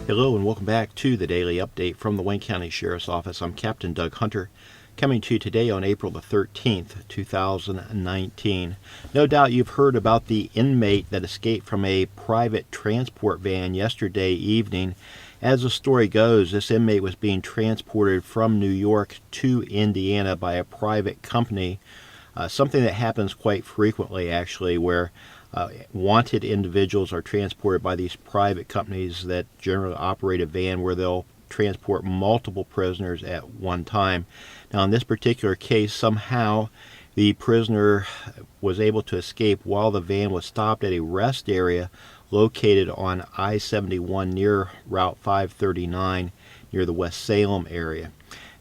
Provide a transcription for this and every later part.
Hello and welcome back to the Daily Update from the Wayne County Sheriff's Office. I'm Captain Doug Hunter, coming to you today on April the 13th, 2019. No doubt you've heard about the inmate that escaped from a private transport van yesterday evening. As the story goes, this inmate was being transported from New York to Indiana by a private company, something that happens quite frequently actually, where wanted individuals are transported by these private companies that generally operate a van where they'll transport multiple prisoners at one time. Now, in this particular case, somehow the prisoner was able to escape while the van was stopped at a rest area located on I-71 near Route 539 near the West Salem area.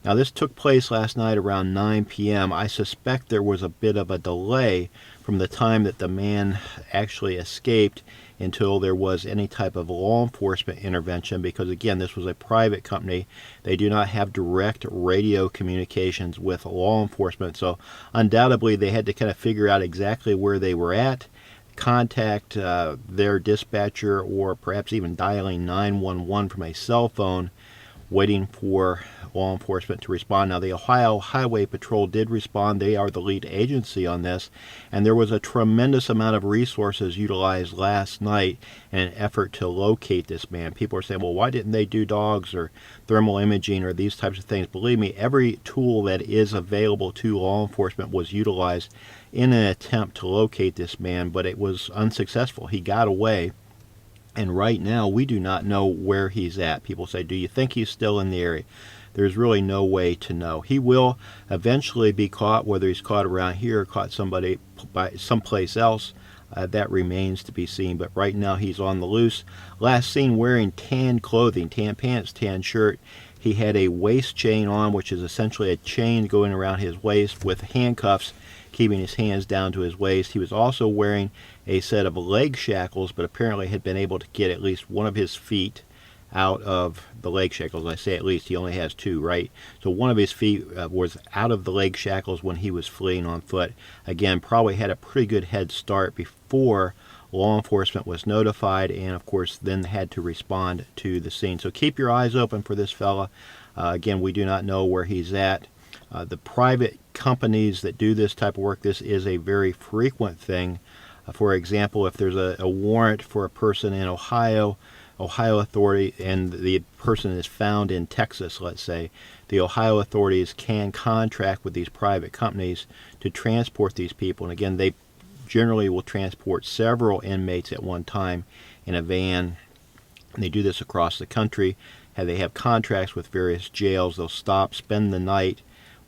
Now, this took place last night around 9 p.m. I suspect there was a bit of a delay from the time that the man actually escaped until there was any type of law enforcement intervention, because again, this was a private company. They do not have direct radio communications with law enforcement, so undoubtedly they had to kind of figure out exactly where they were at, contact their dispatcher, or perhaps even dialing 911 from a cell phone, waiting for law enforcement to respond. Now, the Ohio Highway Patrol did respond. They are the lead agency on this, and there was a tremendous amount of resources utilized last night in an effort to locate this man. People are saying, well, why didn't they do dogs or thermal imaging or these types of things? Believe me, every tool that is available to law enforcement was utilized in an attempt to locate this man, but it was unsuccessful. He got away. And right now, we do not know where he's at. People say, do you think he's still in the area? There's really no way to know. He will eventually be caught, whether he's caught around here or caught somebody by someplace else. That remains to be seen. But right now, he's on the loose. Last seen wearing tan clothing, tan pants, tan shirt. He had a waist chain on, which is essentially a chain going around his waist with handcuffs, keeping his hands down to his waist. He was also wearing a set of leg shackles, but apparently had been able to get at least one of his feet out of the leg shackles. I say at least, he only has two, right? So one of his feet was out of the leg shackles when he was fleeing on foot. Again, probably had a pretty good head start before law enforcement was notified, and of course then had to respond to the scene. So keep your eyes open for this fella. Again, we do not know where he's at. The private companies that do this type of work, this is a very frequent thing. For example, if there's a warrant for a person in Ohio authority, and the person is found in Texas, let's say, the Ohio authorities can contract with these private companies to transport these people. And again, they generally will transport several inmates at one time in a van. And they do this across the country. They have contracts with various jails. They'll stop, spend the night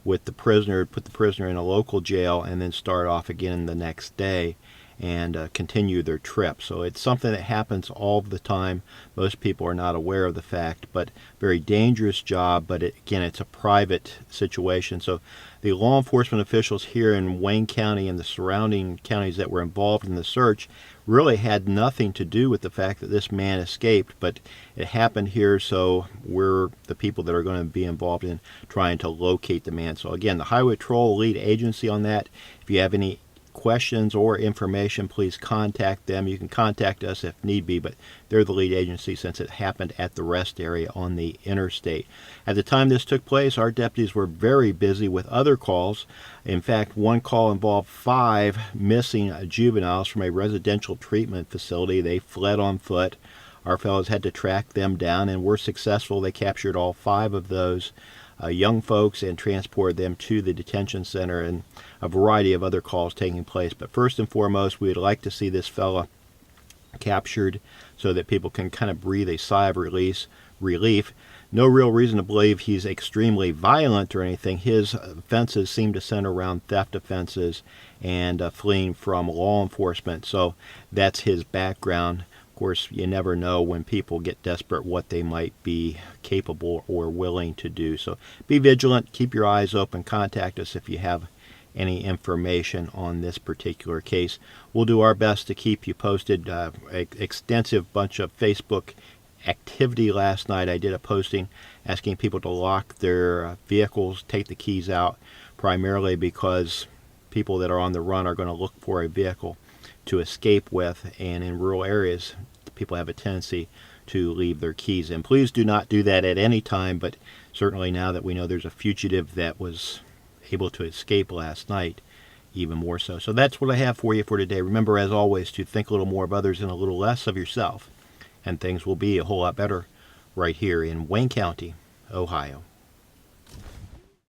with the prisoner, put the prisoner in a local jail, and then start off again the next day and continue their trip. So it's something that happens all the time. Most people are not aware of the fact, but very dangerous job. But again, it's a private situation. So the law enforcement officials here in Wayne County and the surrounding counties that were involved in the search really had nothing to do with the fact that this man escaped, but it happened here, so we're the people that are going to be involved in trying to locate the man. So again, the Highway Patrol lead agency on that. If you have any questions or information, please contact them. You can contact us if need be, but they're the lead agency since it happened at the rest area on the interstate. At the time this took place, our deputies were very busy with other calls. In fact, one call involved 5 missing juveniles from a residential treatment facility. They fled on foot. Our fellows had to track them down and were successful. They captured all 5 of those young folks and transported them to the detention center, and a variety of other calls taking place. But first and foremost, we would like to see this fella captured so that people can kind of breathe a sigh of relief. No real reason to believe he's extremely violent or anything. His offenses seem to center around theft offenses and fleeing from law enforcement. So that's his background. Of course, you never know when people get desperate what they might be capable or willing to do. So be vigilant, keep your eyes open, contact us if you have any information on this particular case. We'll do our best to keep you posted. Extensive bunch of Facebook activity last night. I did a posting asking people to lock their vehicles, take the keys out, primarily because people that are on the run are going to look for a vehicle to escape with, and in rural areas people have a tendency to leave their keys in. Please do not do that at any time, but certainly now that we know there's a fugitive that was able to escape last night, even more so. So that's what I have for you for today. Remember, as always, to think a little more of others and a little less of yourself, and things will be a whole lot better right here in Wayne County, Ohio.